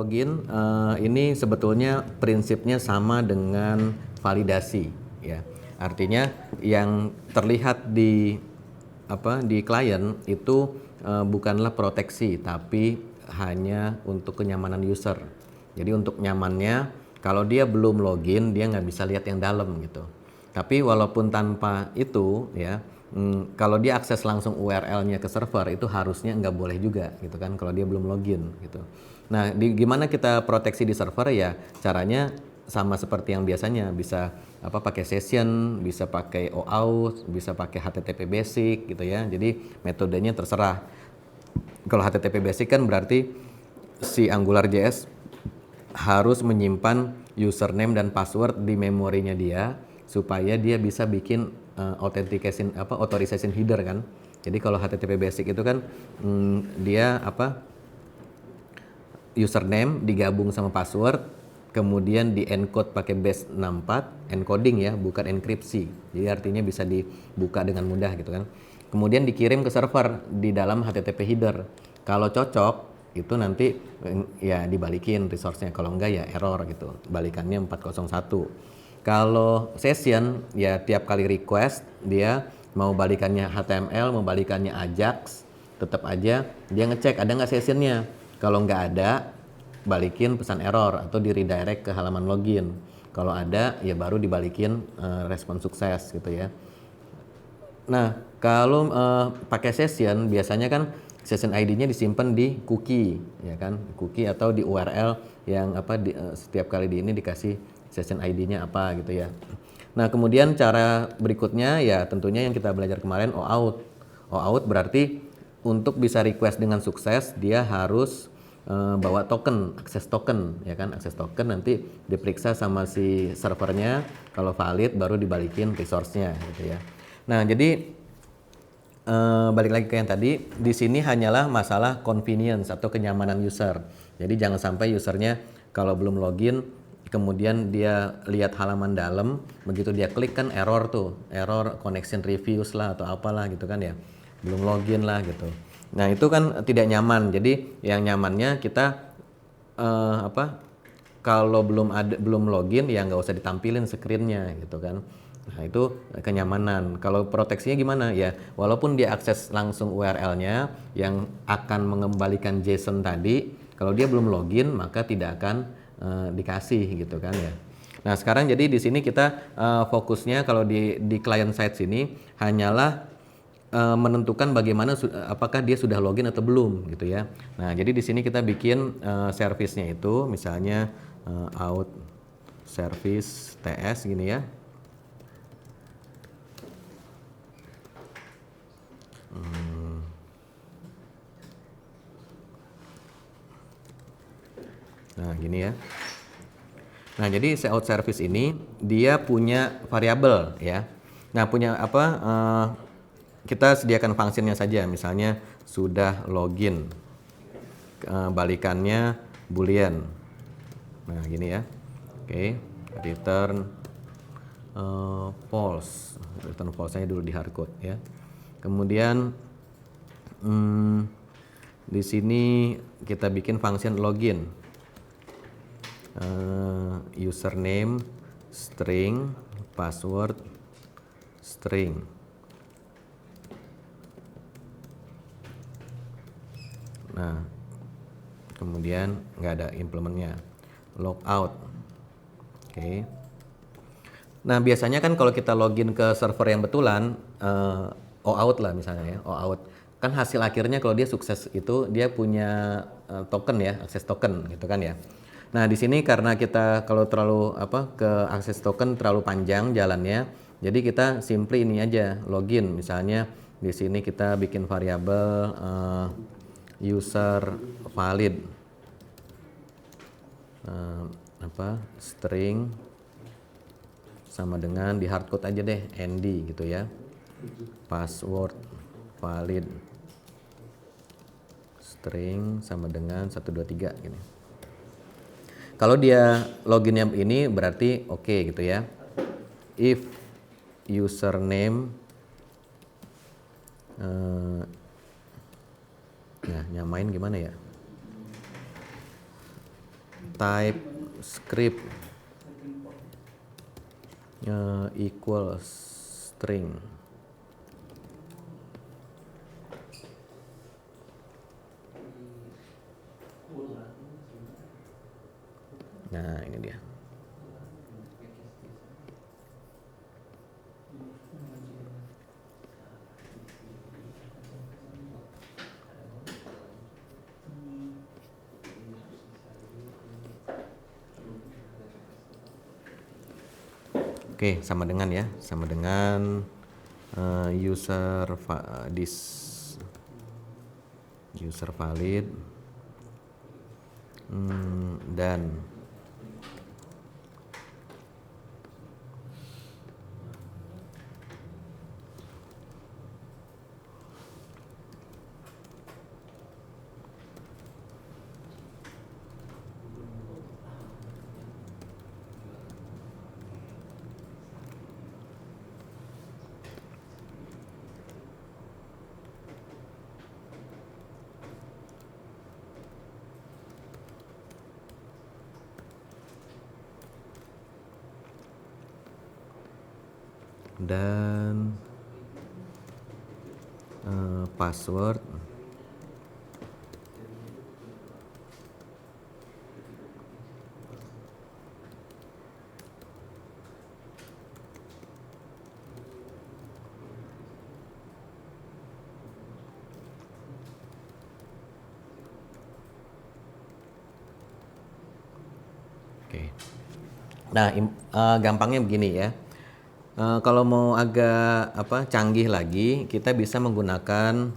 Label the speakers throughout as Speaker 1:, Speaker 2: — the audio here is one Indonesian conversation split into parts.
Speaker 1: login, ini sebetulnya prinsipnya sama dengan validasi, ya. Artinya yang terlihat di klien itu bukanlah proteksi, tapi hanya untuk kenyamanan user. Jadi untuk nyamannya, kalau dia belum login, dia nggak bisa lihat yang dalam gitu. Tapi walaupun tanpa itu, ya, kalau dia akses langsung URL-nya ke server, itu harusnya nggak boleh juga gitu kan, kalau dia belum login gitu. Nah, gimana kita proteksi di server ya? Caranya sama seperti yang biasanya, bisa pakai session, bisa pakai OAuth, bisa pakai HTTP basic gitu ya. Jadi metodenya terserah. Kalau HTTP basic kan berarti si AngularJS harus menyimpan username dan password di memorinya dia supaya dia bisa bikin authorization header kan. Jadi kalau HTTP basic itu kan dia username digabung sama password, kemudian di encode pakai base64 encoding ya, bukan enkripsi. Jadi artinya bisa dibuka dengan mudah gitu kan. Kemudian dikirim ke server di dalam HTTP header. Kalau cocok itu nanti ya dibalikin resource-nya, kalau enggak ya error gitu. Balikannya 401. Kalau session ya tiap kali request dia mau balikannya HTML, mau balikannya Ajax, tetap aja dia ngecek ada nggak sessionnya. Kalau nggak ada, balikin pesan error atau di redirect ke halaman login. Kalau ada ya baru dibalikin respon sukses gitu ya. Nah, kalau pakai session biasanya kan session ID-nya disimpan di cookie, ya kan? Cookie atau di URL yang setiap kali di ini dikasih session ID-nya apa gitu ya. Nah, kemudian cara berikutnya ya tentunya yang kita belajar kemarin OAuth. OAuth berarti untuk bisa request dengan sukses dia harus bawa token, akses token, ya kan? Akses token nanti diperiksa sama si servernya, kalau valid baru dibalikin resource-nya gitu ya. Nah, jadi balik lagi ke yang tadi, di sini hanyalah masalah convenience atau kenyamanan user. Jadi jangan sampai usernya kalau belum login, kemudian dia lihat halaman dalam, begitu dia klik kan error tuh, error connection reviews lah atau apalah gitu kan ya, belum login lah gitu. Nah itu kan tidak nyaman. Jadi yang nyamannya kita kalau belum login ya nggak usah ditampilin screen-nya gitu kan. Nah itu kenyamanan. Kalau proteksinya gimana ya? Walaupun dia akses langsung URL-nya yang akan mengembalikan JSON tadi, kalau dia belum login maka tidak akan dikasih gitu kan ya. Nah sekarang jadi di sini kita fokusnya kalau di client side sini hanyalah menentukan bagaimana apakah dia sudah login atau belum gitu ya. Nah jadi di sini kita bikin service-nya itu misalnya out service TS gini ya. Nah gini ya. Nah jadi out service ini dia punya variabel ya. Nah punya kita sediakan fungsinya saja, misalnya sudah login, balikannya boolean. Nah gini ya. Oke, return false. Return false-nya dulu di hardcode ya. Kemudian di sini kita bikin function login. Username string, password string. Nah, kemudian nggak ada implementnya. Logout. Oke. Nah, biasanya kan kalau kita login ke server yang betulan, OAuth lah misalnya ya, OAuth. Kan hasil akhirnya kalau dia sukses itu dia punya token ya, akses token gitu kan ya. Nah, di sini karena kita kalau terlalu ke akses token terlalu panjang jalannya, jadi kita simply ini aja login. Misalnya di sini kita bikin variabel user valid string sama dengan di hardcode aja deh nd gitu ya, password valid string sama dengan 123 gini. Kalau dia loginnya ini berarti oke gitu ya. If username nah nyamain gimana ya? type script equals string. Nah, ini dia. Oke, sama dengan ya, sama dengan user valid dan password oke. Nah, gampangnya begini ya. Kalau mau agak canggih lagi, kita bisa menggunakan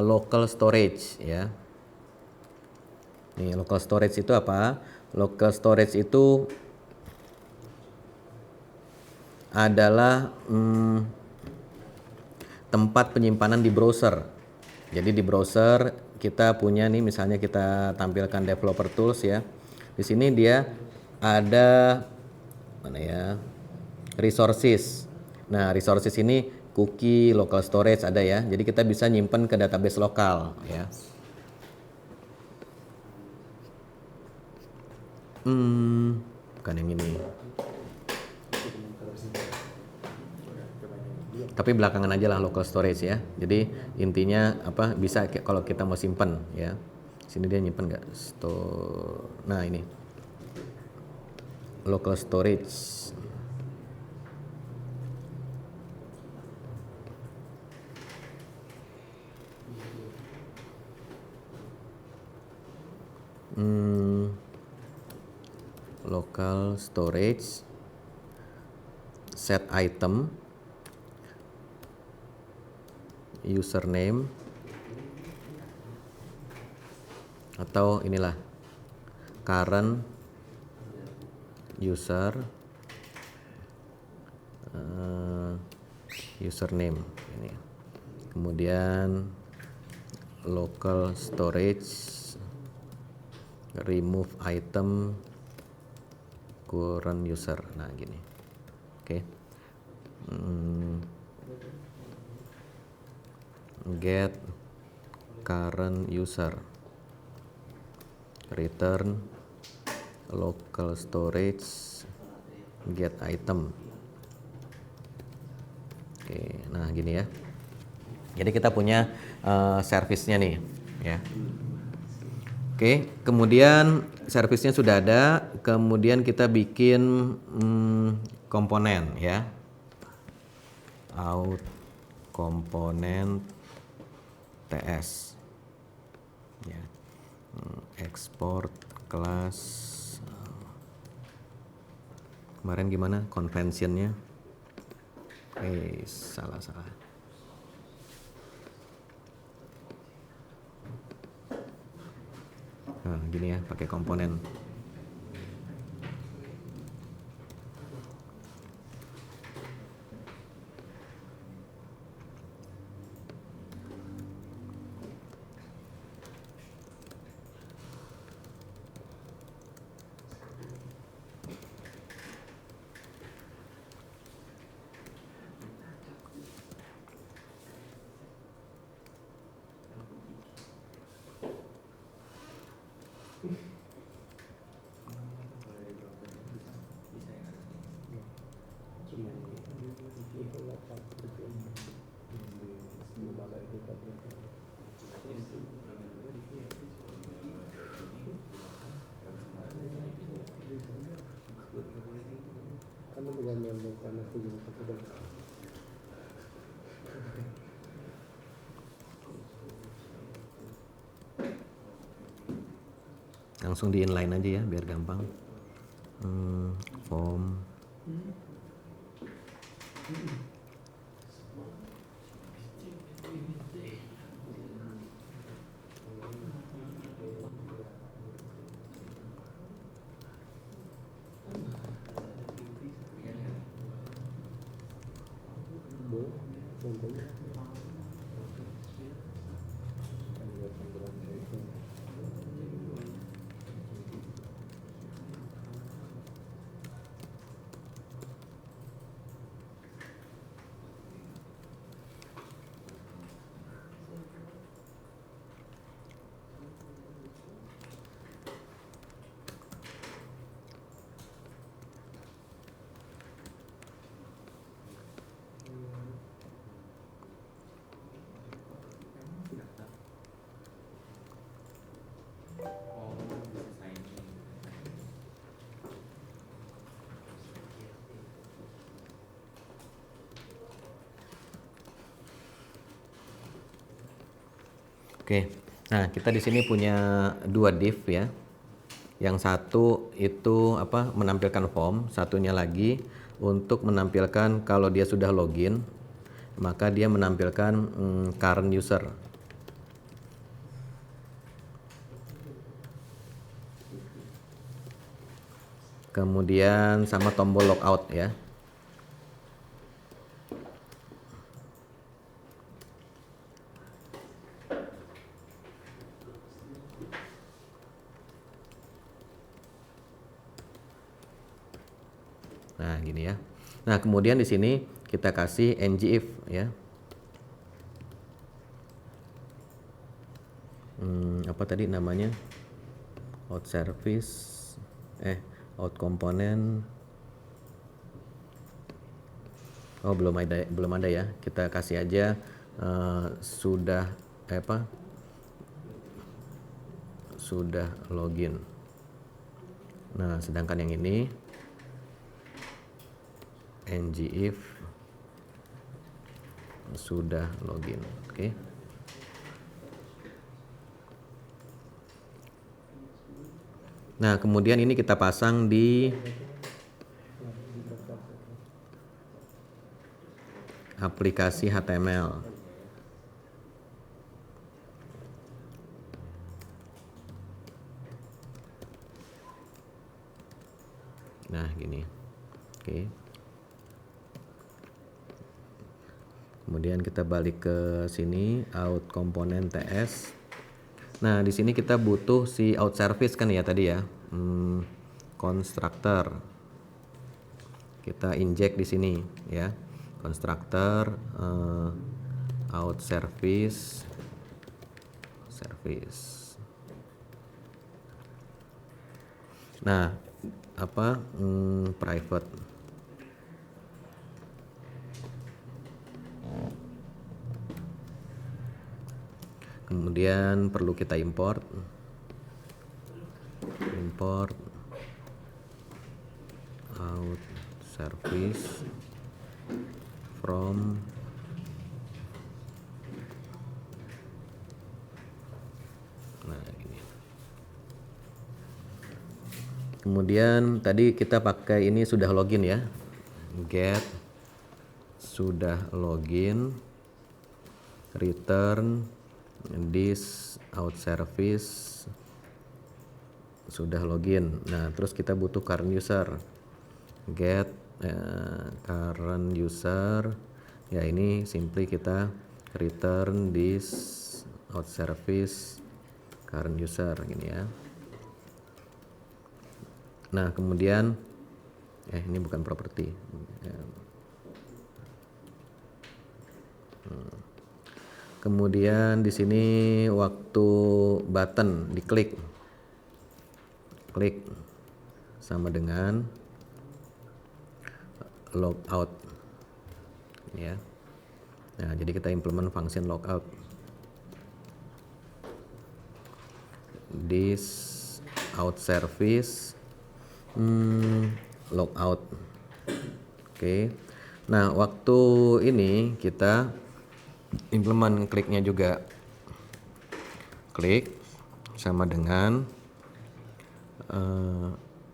Speaker 1: local storage ya. Nih, local storage itu apa? Local storage itu adalah tempat penyimpanan di browser. Jadi di browser kita punya nih, misalnya kita tampilkan developer tools ya. Di sini dia ada mana ya? Resources. Nah, resources ini cookie, local storage ada ya. Jadi kita bisa nyimpen ke database lokal ya. Bukan yang ini. Tapi belakangan aja lah local storage ya. Jadi intinya bisa kalau kita mau simpen ya. Sini dia nyimpen nggak? Store. Nah, ini local storage. Local storage set item username atau inilah current user username ini. Kemudian local storage remove item current user. Nah, gini. Oke. Get current user, return local storage get item. Oke, nah gini ya. Jadi kita punya servisnya nih ya. Oke, kemudian servisnya sudah ada, kemudian kita bikin komponen ya. Out komponen TS ya. Export kelas. Kemarin gimana conventionnya? Salah. Nah, gini ya, pakai komponen. Langsung di inline aja ya biar gampang. Form. Oke, nah kita di sini punya dua div ya. Yang satu itu menampilkan form, satunya lagi untuk menampilkan kalau dia sudah login, maka dia menampilkan current user. Kemudian sama tombol logout ya. Nah, gini ya. Nah, kemudian di sini kita kasih ngif ya. Apa tadi namanya? Out service, out component. Oh, belum ada ya. Kita kasih aja sudah login. Nah, sedangkan yang ini ngif sudah login. Oke. Nah, kemudian ini kita pasang di aplikasi HTML. Nah, gini. Oke. Kemudian kita balik ke sini, out komponen TS. Nah, di sini kita butuh si out service kan ya tadi ya. Constructor. Kita inject di sini ya. Constructor out service. Nah, private. Kemudian perlu kita import out service from Kemudian tadi kita pakai ini sudah login ya. Get sudah login, return this out service sudah login. Nah, terus kita butuh current user. Get current user. Ya, ini simply kita return this out service current user gini ya. Nah, kemudian ini bukan property. Kemudian di sini waktu button diklik, sama dengan logout, ya. Nah, jadi kita implement function logout. This out service logout. Oke. Nah, waktu ini kita implement kliknya juga klik sama dengan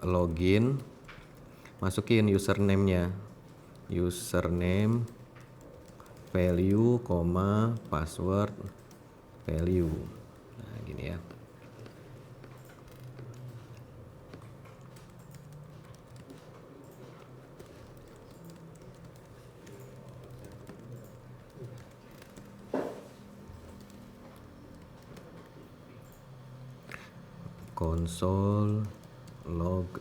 Speaker 1: login, masukin username-nya, username value, password value. Nah, gini ya. Console log.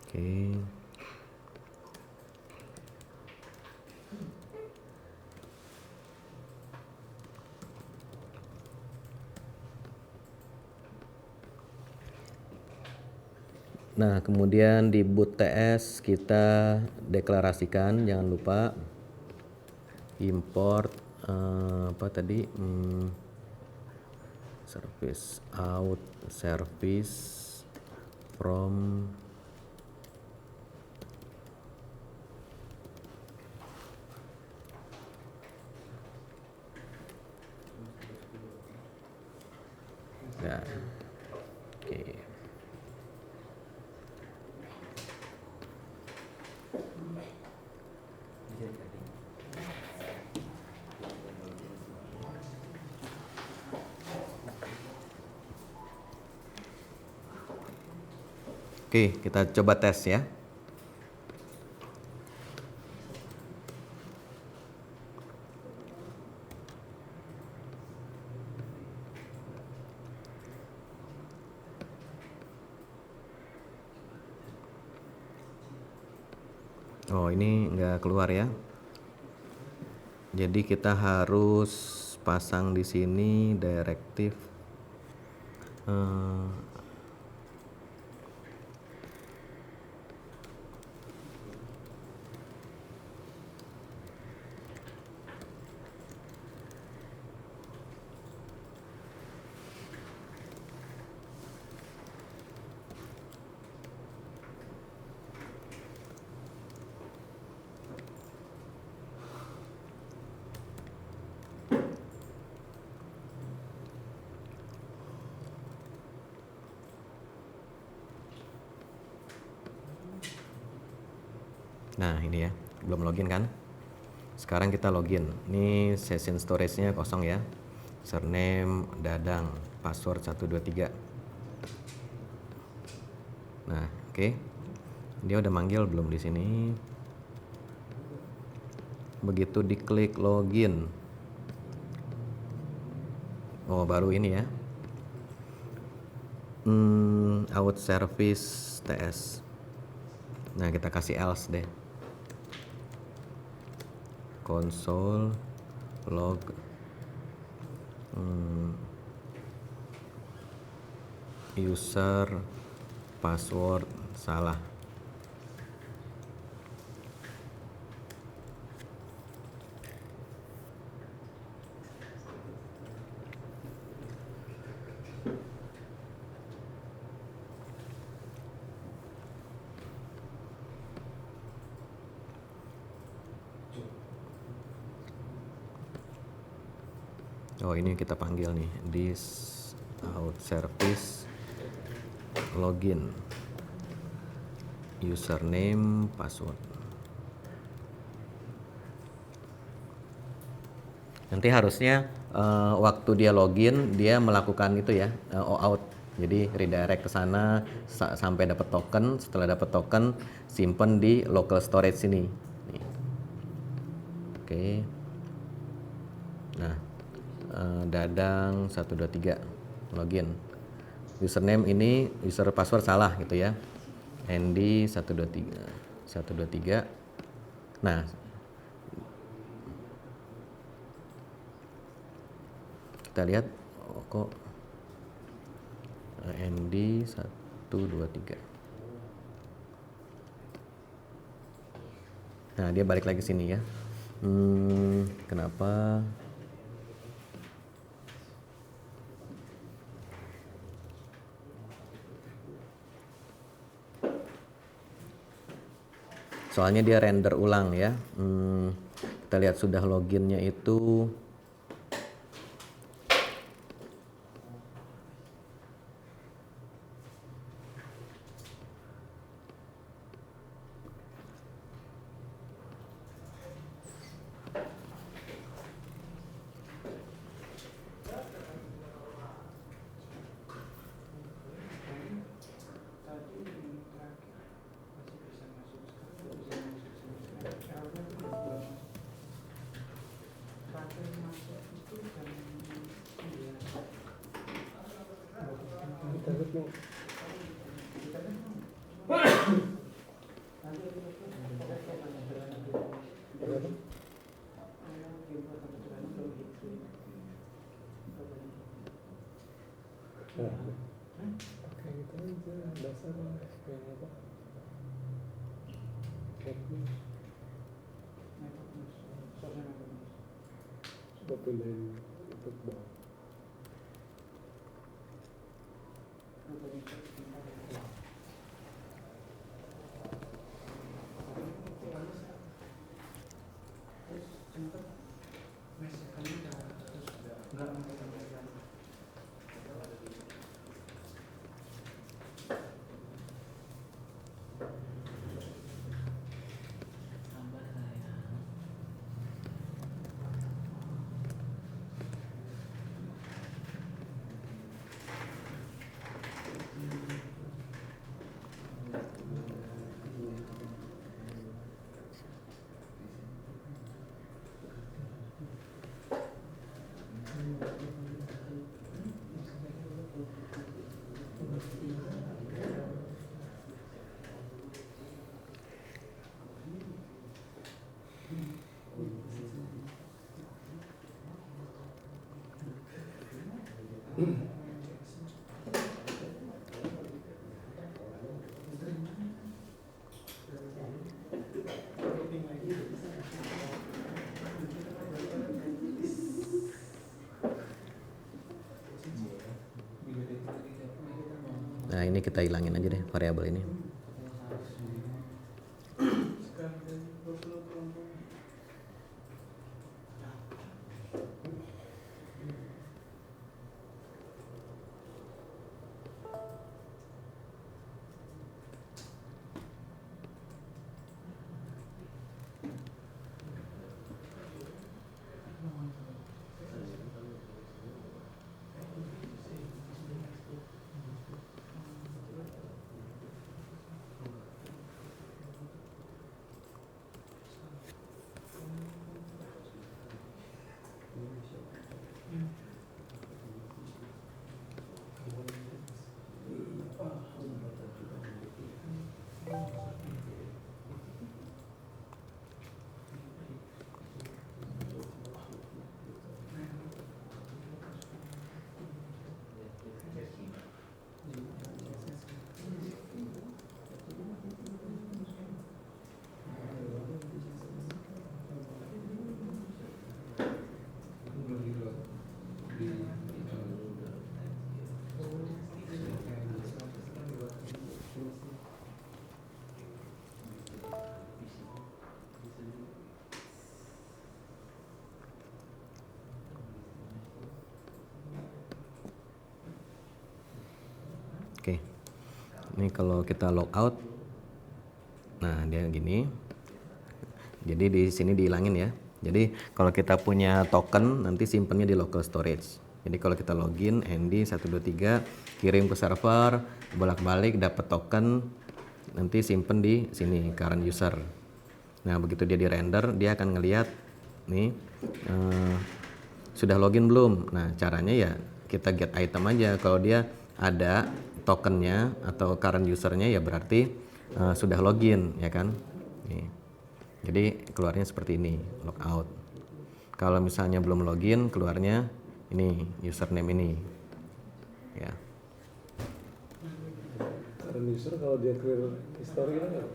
Speaker 1: Oke. Nah, kemudian di boot TS kita deklarasikan, jangan lupa import apa tadi, service out service from ya. Oke. Oke, kita coba tes ya. Oh, ini nggak keluar ya. Jadi kita harus pasang di sini direktif nah ini ya, belum login kan. Sekarang kita login. Ini session storage-nya kosong ya. Username Dadang, password 123. Nah, oke. Dia udah manggil belum di sini? Begitu diklik login. Oh, baru ini ya. Out service TS. Nah, kita kasih else deh. Console log user password salah. Oh, ini kita panggil nih, this out service login, username password. Nanti harusnya waktu dia login dia melakukan itu ya, out. Jadi redirect ke sana sampai dapat token. Setelah dapat token, simpen di local storage sini. Nih. Oke. Nah, Dadang 123 login. Username ini user password salah gitu ya. Andy 123. Nah, kita lihat kok Andy 123. Nah, dia balik lagi sini ya. Kenapa? Soalnya dia render ulang ya. Kita lihat sudah loginnya itu Nah, ini kita hilangin aja deh variabel ini. Oke. Ini kalau kita logout, nah dia gini. Jadi di sini dihilangin ya. Jadi kalau kita punya token nanti simpennya di local storage. Jadi kalau kita login Andy 123 kirim ke server, bolak-balik dapat token, nanti simpen di sini current user. Nah begitu dia di render dia akan ngelihat nih sudah login belum. Nah caranya ya kita get item aja. Kalau dia ada tokennya atau current usernya ya berarti sudah login ya kan. Nih. Jadi keluarnya seperti ini, logout. Kalau misalnya belum login, keluarnya ini username ini. Ya.
Speaker 2: Current user kalau dia clear history kan nggak?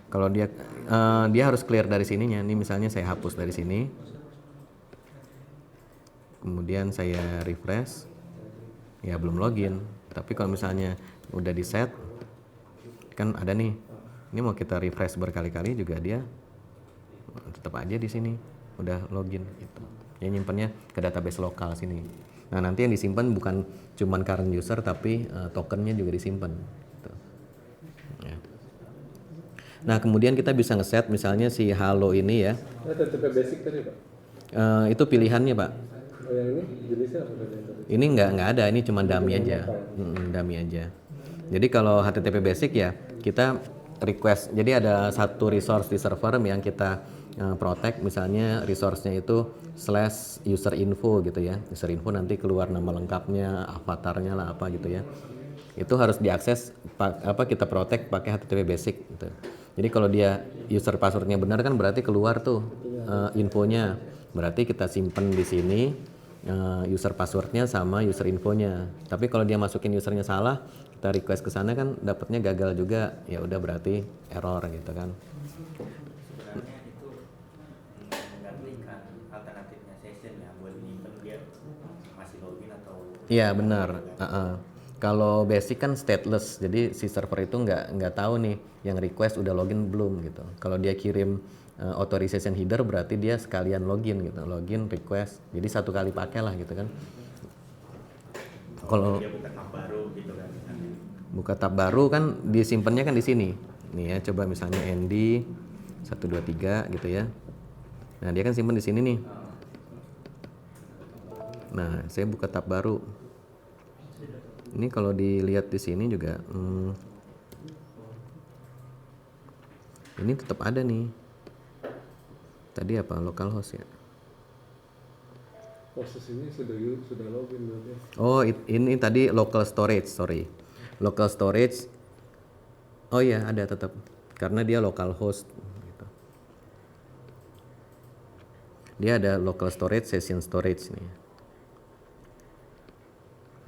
Speaker 1: Kalau dia harus clear dari sininya. Ini misalnya saya hapus dari sini. Kemudian saya refresh. Ya belum login. Tapi kalau misalnya udah di set, kan ada nih. Ini mau kita refresh berkali-kali juga dia tetap aja di sini udah login gitu. Ya nyimpannya ke database lokal sini. Nah nanti yang disimpan bukan cuman current user tapi tokennya juga disimpan. Gitu. Ya. Nah kemudian kita bisa ngeset misalnya si Halo ini ya.
Speaker 2: HTTP basic tadi Pak?
Speaker 1: Itu pilihannya Pak.
Speaker 2: Oh yang ini jenisnya apa tadi?
Speaker 1: Ini nggak ada, ini cuma dummy aja. Dummy aja. Jadi kalau HTTP basic ya kita request. Jadi ada satu resource di server yang kita protect, misalnya resource-nya itu /userinfo gitu ya. Userinfo nanti keluar nama lengkapnya, avatarnya lah apa gitu ya. Itu harus diakses kita protect pakai HTTP basic gitu. Jadi kalau dia user passwordnya benar kan berarti keluar tuh infonya. Berarti kita simpen di sini user passwordnya sama user infonya. Tapi kalau dia masukin usernya salah, kita request ke sana kan dapatnya gagal juga. Ya udah berarti error gitu kan.
Speaker 3: Sebenarnya itu menggantikan alternatifnya session ya buat nyimpen dia masih login atau.
Speaker 1: Iya benar. Kalau basic kan stateless, jadi si server itu nggak tahu nih yang request udah login belum gitu. Kalau dia kirim authorization header berarti dia sekalian login gitu, login request. Jadi satu kali pakai lah gitu kan. Kalau
Speaker 3: dia buka tab baru gitu kan.
Speaker 1: Buka tab baru kan disimpannya kan di sini. Nih ya, coba misalnya Andy 123 gitu ya. Nah, dia kan simpan di sini nih. Nah, saya buka tab baru. Ini kalau dilihat di sini juga ini tetap ada nih. Tadi apa? Localhost ya.
Speaker 2: Proses ini sudah login berarti.
Speaker 1: Oh, ini tadi local storage, sorry. Local storage. Oh iya, ada tetap. Karena dia localhost gitu. Dia ada local storage, session storage nih.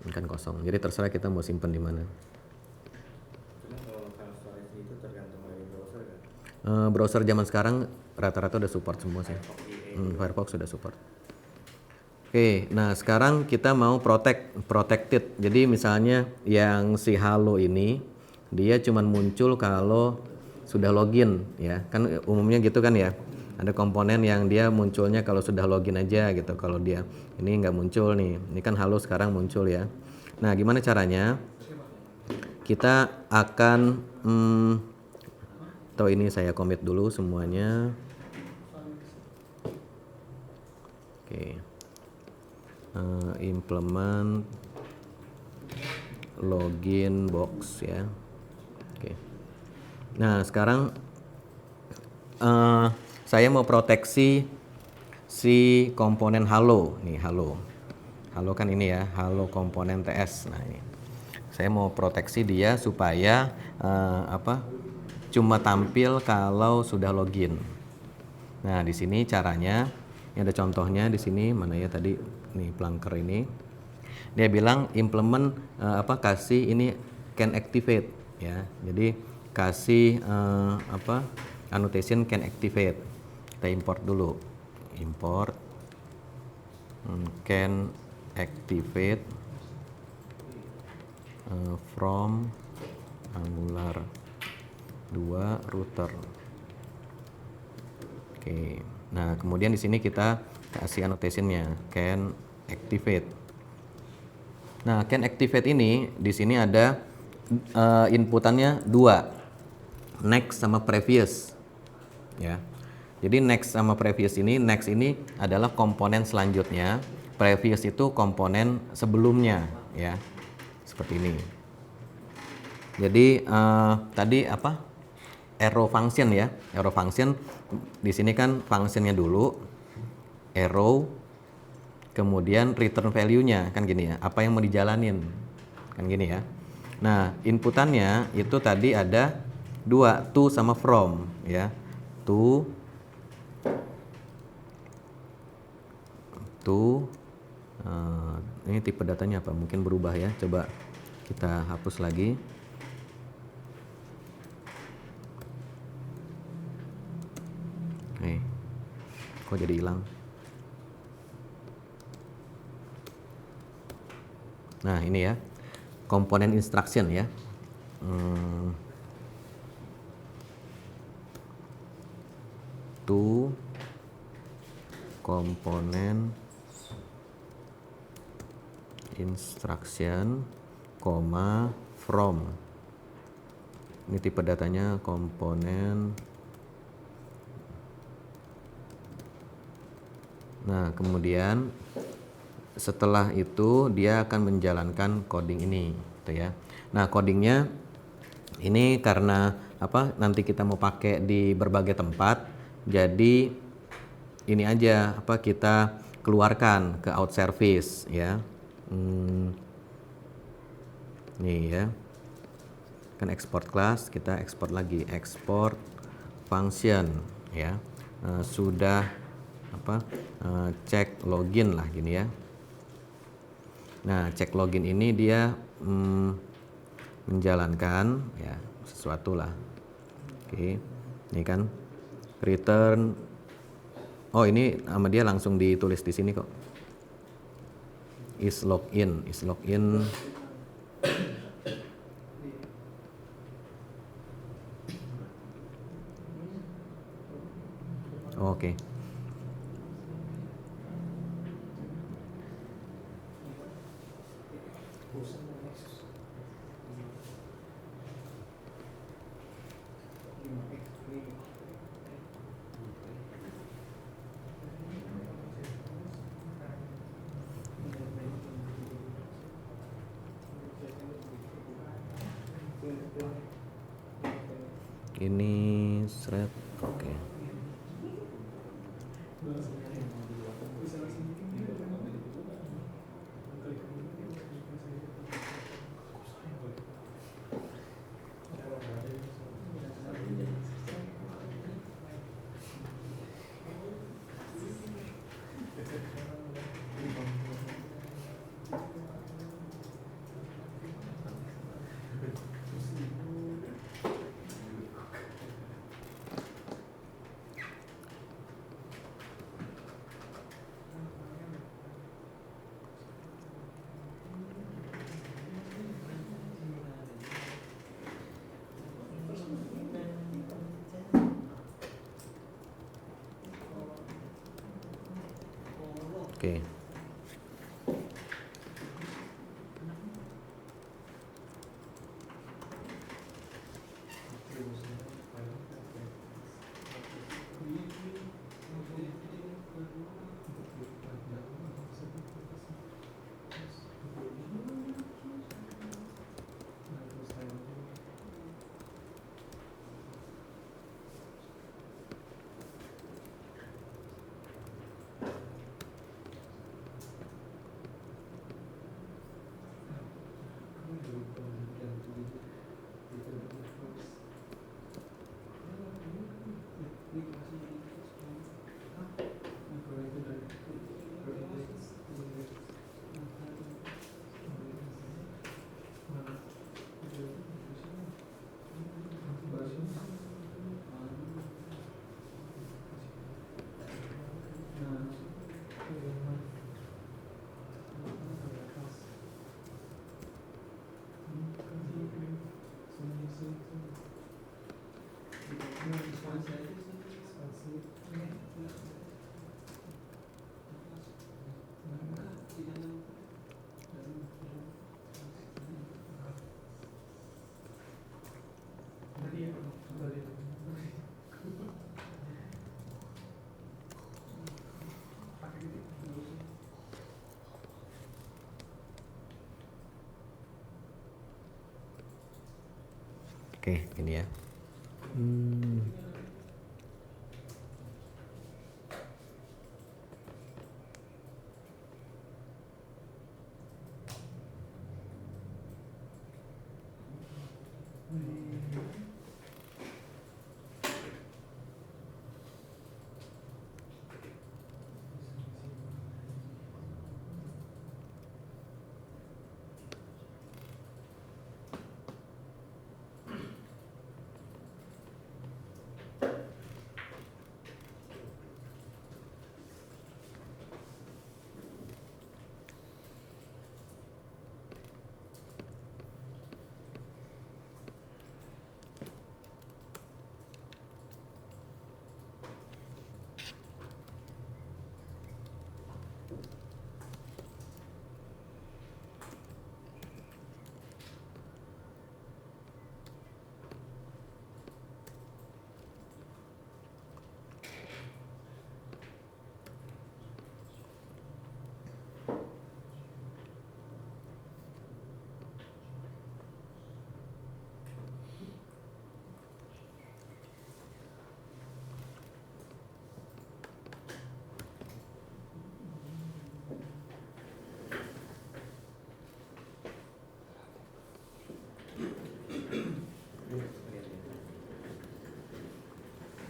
Speaker 1: Ini kan kosong. Jadi terserah kita mau simpan di mana.
Speaker 3: Cuma kalau local storage itu tergantung dari browser kan.
Speaker 1: Browser zaman sekarang rata-rata udah support semua sih. Firefox sudah support. Oke, nah sekarang kita mau protected. Jadi misalnya yang si Halo ini dia cuman muncul kalau sudah login ya. Kan umumnya gitu kan ya. Ada komponen yang dia munculnya kalau sudah login aja gitu. Kalau dia ini nggak muncul nih. Ini kan Halo sekarang muncul ya. Nah, gimana caranya? Kita akan atau ini saya commit dulu semuanya. Oke. Implement login box ya. Oke. Nah, sekarang saya mau proteksi si komponen Halo. Nih Halo. Halo kan ini ya, Halo komponen TS. Nah, ini. Saya mau proteksi dia supaya cuma tampil kalau sudah login. Nah, di sini caranya, ini ada contohnya di sini, mana ya tadi nih Plunker ini. Dia bilang implement kasih ini can activate ya. Jadi kasih annotation can activate. Kita import dulu. Import can activate from Angular 2 router. Oke. Nah, kemudian di sini kita kasih annotation-nya can activate. Nah, can activate ini di sini ada inputannya 2. Next sama previous. Ya. Jadi next sama previous ini, next ini adalah komponen selanjutnya, previous itu komponen sebelumnya ya. Seperti ini. Jadi tadi apa? Arrow function ya. Arrow function di sini kan functionnya dulu, arrow, kemudian return value-nya kan gini ya. Apa yang mau dijalanin kan gini ya. Nah inputannya itu tadi ada 2, to sama from ya. To ini tipe datanya apa? Mungkin berubah ya. Coba kita hapus lagi. Kok jadi hilang? Nah ini ya, komponen instruction ya. To komponen instruction, from. Ini tipe datanya komponen. Nah, kemudian setelah itu dia akan menjalankan coding ini, gitu ya. Nah, codingnya ini karena apa? Nanti kita mau pakai di berbagai tempat, jadi ini aja apa kita keluarkan ke out service ya. Nih ya. Kan export class, kita export lagi, export function ya. Sudah apa? Cek login lah gini ya. Nah, cek login ini dia menjalankan ya sesuatu lah. Oke. Ini kan return. Oh, ini sama dia langsung ditulis di sini kok. Is login. Oke. Ini thread. Oke. Oke. Oke, ini ya.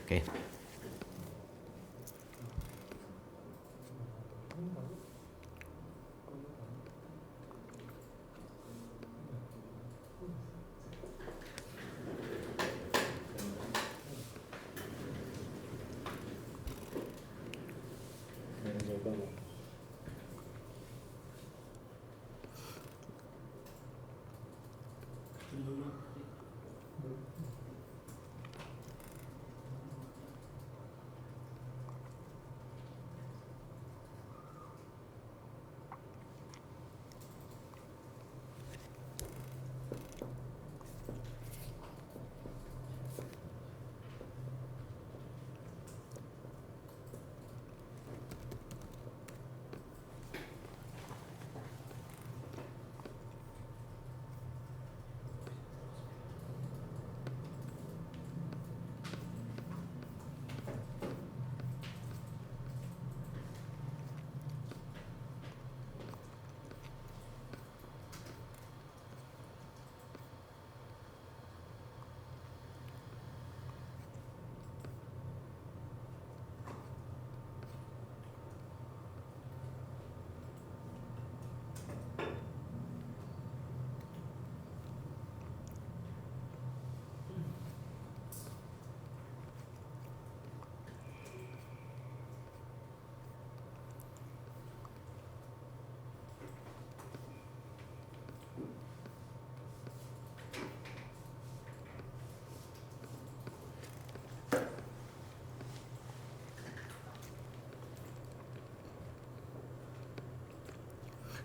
Speaker 1: Oke.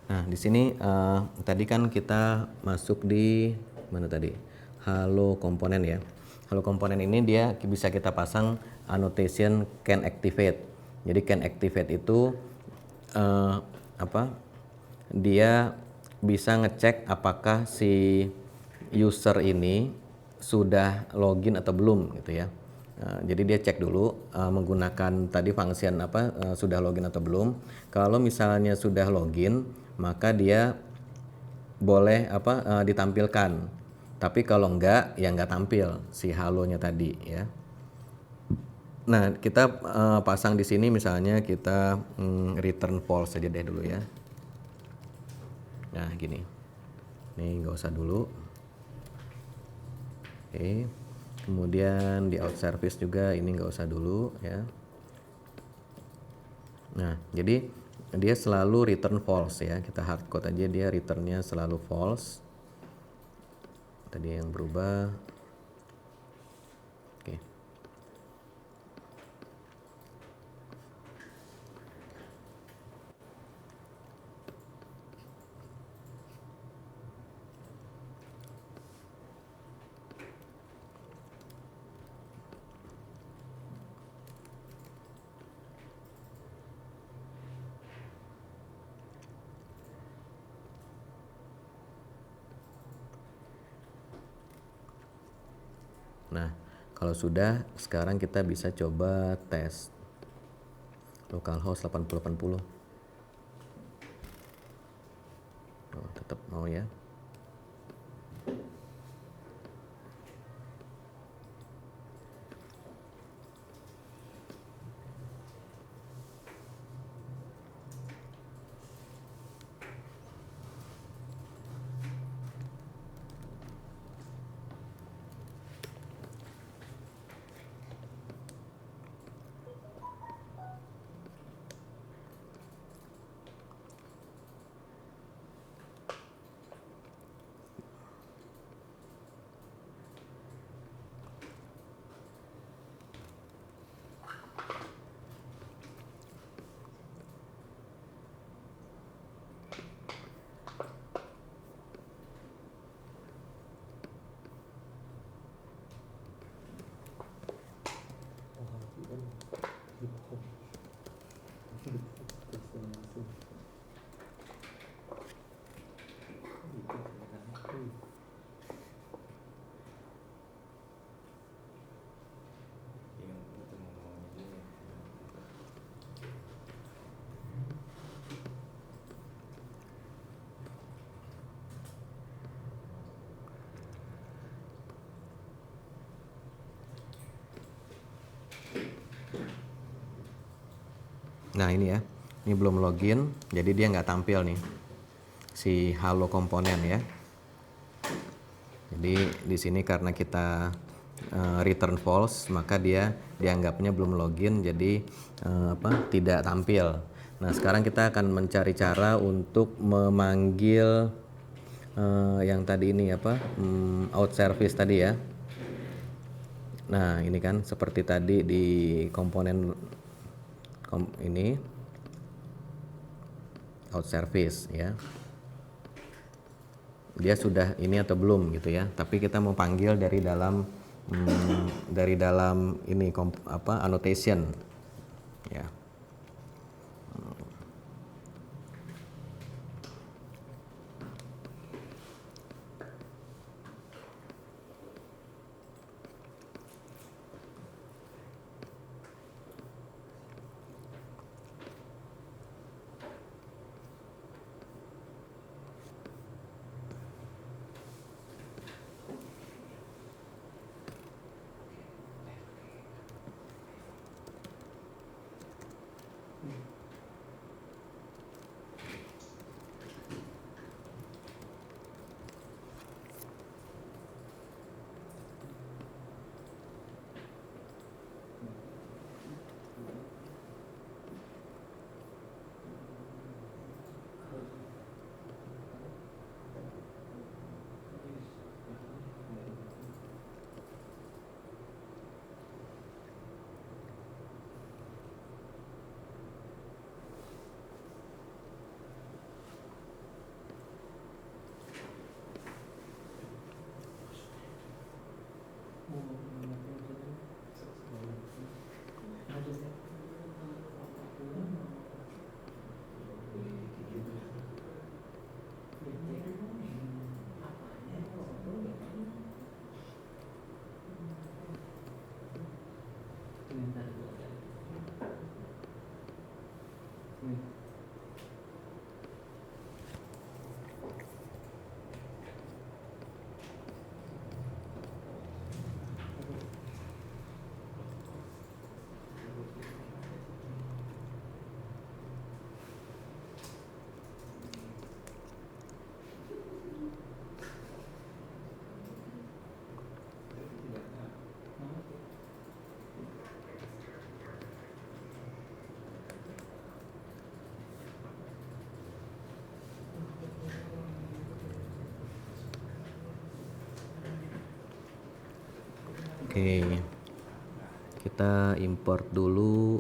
Speaker 1: Nah, di sini tadi kan kita masuk di mana tadi? Halo komponen ya. Halo komponen ini dia bisa kita pasang annotation can activate. Jadi can activate itu apa? Dia bisa ngecek apakah si user ini sudah login atau belum gitu ya. Jadi dia cek dulu menggunakan tadi function sudah login atau belum. Kalau misalnya sudah login, maka dia boleh ditampilkan. Tapi kalau enggak, ya enggak tampil si halonya tadi ya. Nah, kita pasang di sini misalnya kita return false saja deh dulu ya. Nah, gini. Nih enggak usah dulu. Oke. Kemudian di out service juga ini enggak usah dulu ya. Nah, jadi dia selalu return false ya. Kita hardcode aja dia returnnya selalu false. Tadi yang berubah. Oke. Nah, kalau sudah, sekarang kita bisa coba tes localhost 8080. Oh, tetap mau ya. Nah ini ya, ini belum login, jadi dia nggak tampil nih si halo komponen ya. Jadi di sini karena kita return false, maka dia dianggapnya belum login, jadi tidak tampil. Nah sekarang kita akan mencari cara untuk memanggil yang tadi ini out service tadi ya. Nah ini kan seperti tadi di komponen ini out service ya, dia sudah ini atau belum gitu ya, tapi kita mau panggil dari dalam ini annotation ya. Oke, kita import dulu.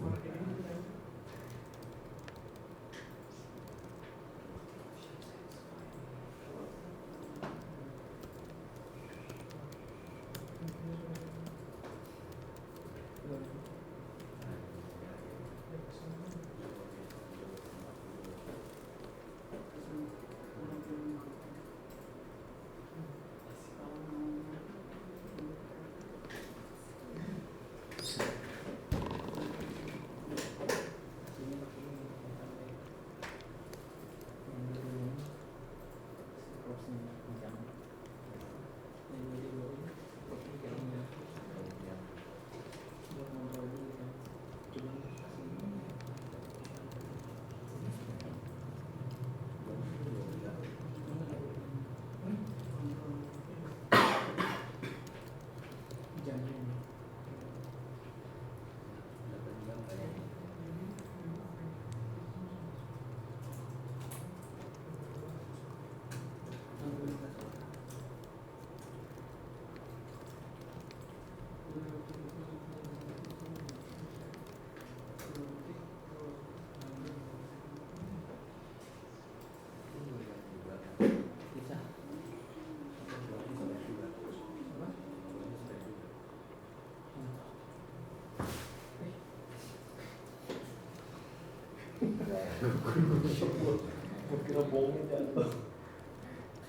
Speaker 2: Kira bohongin ya.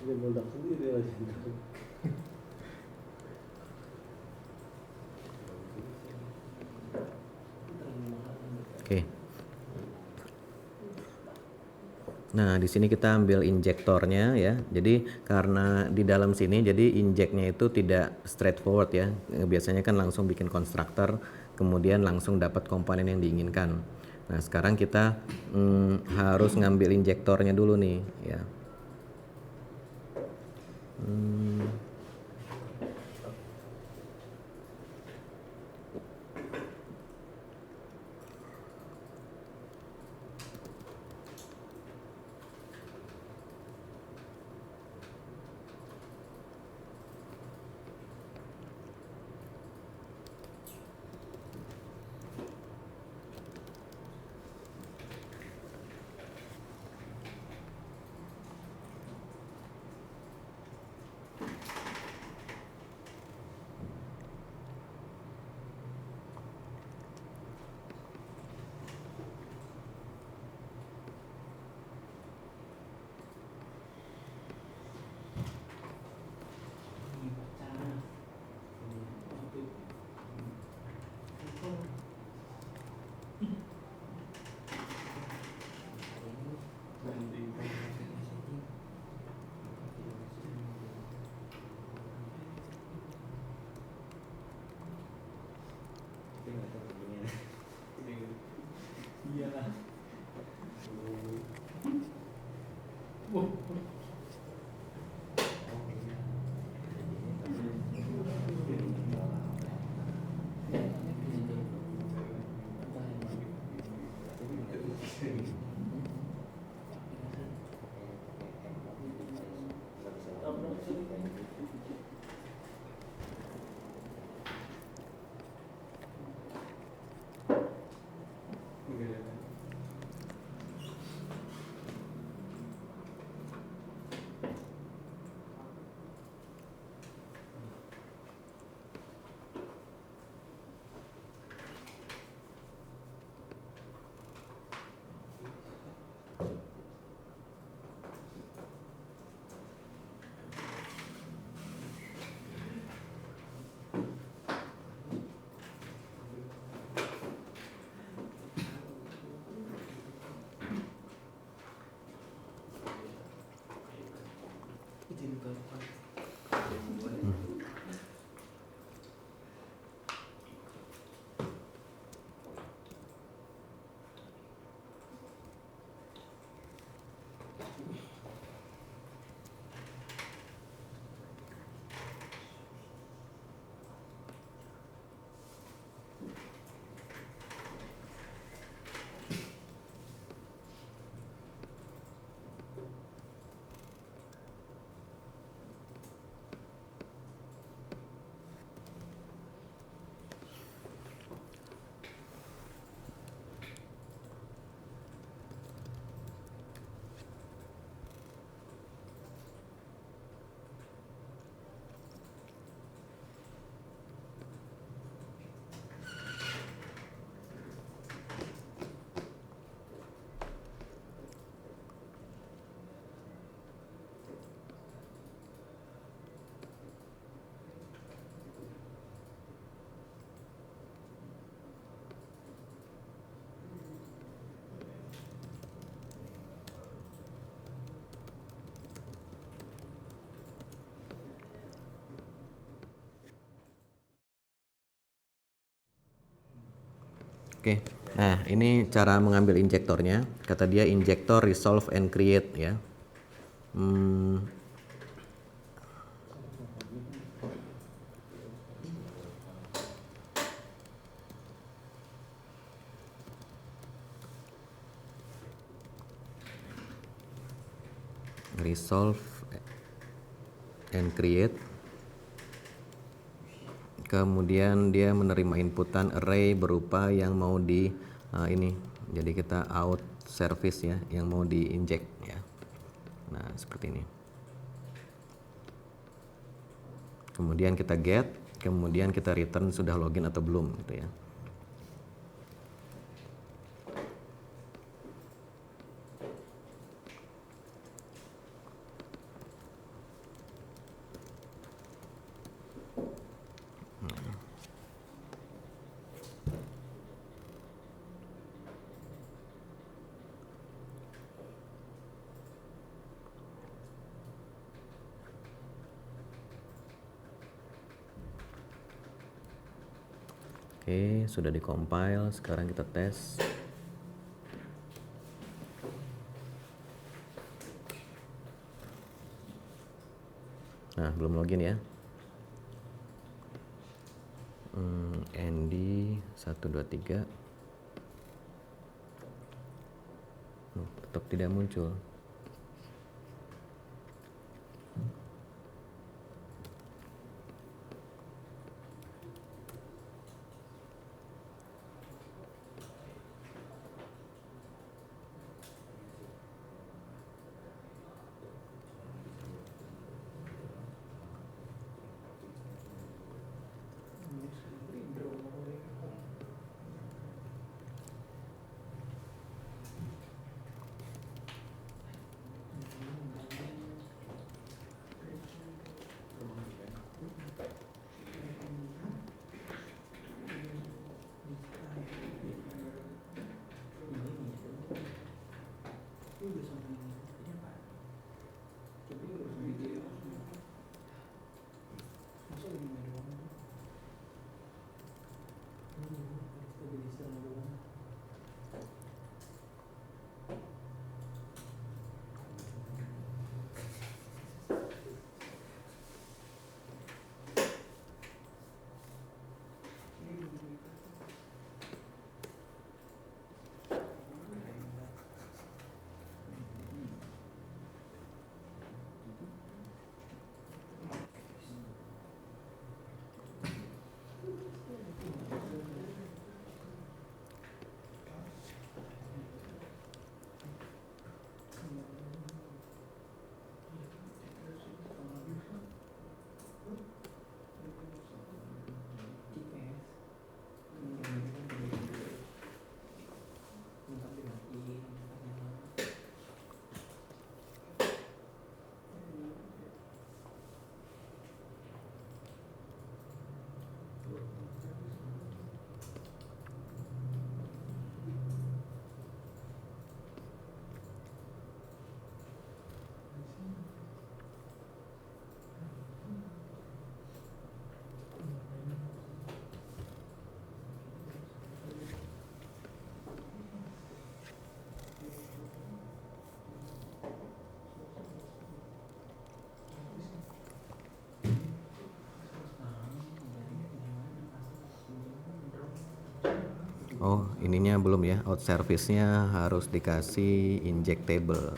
Speaker 2: Dia meledak sendiri lagi.
Speaker 1: Oke. Nah, di sini kita ambil injektornya ya. Jadi karena di dalam sini jadi injeknya itu tidak straightforward ya. Biasanya kan langsung bikin konstruktor, kemudian langsung dapat komponen yang diinginkan. Nah sekarang kita harus ngambil injektornya dulu nih ya.
Speaker 2: Iya lah.
Speaker 1: Oke, nah ini cara mengambil injektornya. Kata dia injektor resolve and create ya. Resolve and create. Kemudian dia menerima inputan array berupa yang mau di ini. Jadi kita out service ya, yang mau diinjek ya. Nah seperti ini. Kemudian kita get, kemudian kita return sudah login atau belum gitu ya. Oke, sudah di-compile. Sekarang kita tes. Nah, belum login ya. Andy 123. Tetap tidak muncul. Oh, ininya belum ya. Out service-nya harus dikasih injectable.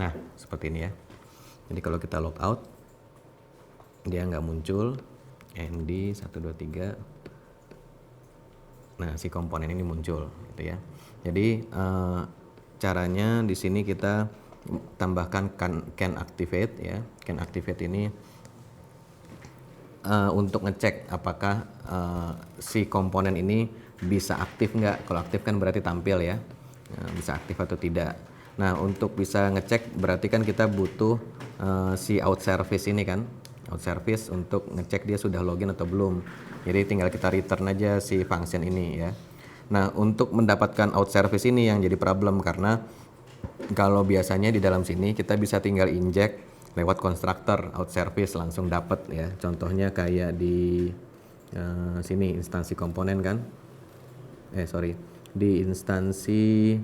Speaker 1: Nah, seperti ini ya. Jadi kalau kita log out, dia nggak muncul. ND 123. Nah, si komponen ini muncul, gitu ya. Jadi caranya di sini kita tambahkan can activate ya. Can activate ini untuk ngecek apakah si komponen ini bisa aktif nggak. Kalau aktif kan berarti tampil ya. Bisa aktif atau tidak. Nah, untuk bisa ngecek berarti kan kita butuh si out service ini kan. Out service untuk ngecek dia sudah login atau belum. Jadi tinggal kita return aja si function ini ya. Nah, untuk mendapatkan out service ini yang jadi problem karena kalau biasanya di dalam sini kita bisa tinggal inject lewat constructor out service langsung dapat ya. Contohnya kayak di sini instansi komponen kan. Di instansi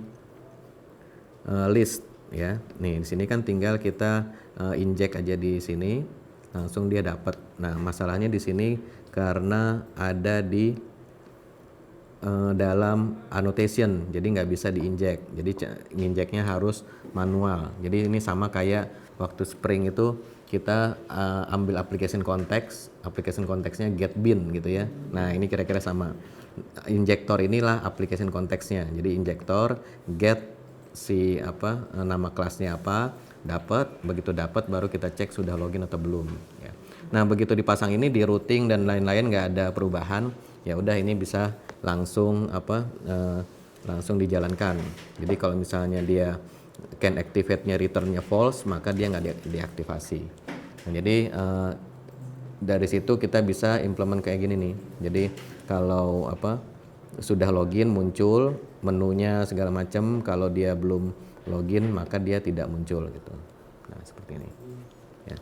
Speaker 1: list ya. Nih di sini kan tinggal kita inject aja di sini langsung dia dapat. Nah, masalahnya di sini karena ada di dalam annotation, jadi nggak bisa diinjek. Jadi nginjeknya harus manual. Jadi ini sama kayak waktu Spring itu kita ambil application konteksnya get bin gitu ya. Nah, ini kira-kira sama. Injektor inilah application konteksnya. Jadi injektor get si nama kelasnya apa, dapat, begitu dapat baru kita cek sudah login atau belum ya. Nah begitu dipasang ini di routing dan lain-lain nggak ada perubahan, ya udah ini bisa langsung langsung dijalankan. Jadi kalau misalnya dia can activate-nya returnnya false, maka dia nggak diaktifasi. Nah, jadi dari situ kita bisa implement kayak gini nih. Jadi kalau sudah login muncul menunya segala macam, kalau dia belum login maka dia tidak muncul gitu. Nah seperti ini. Ya.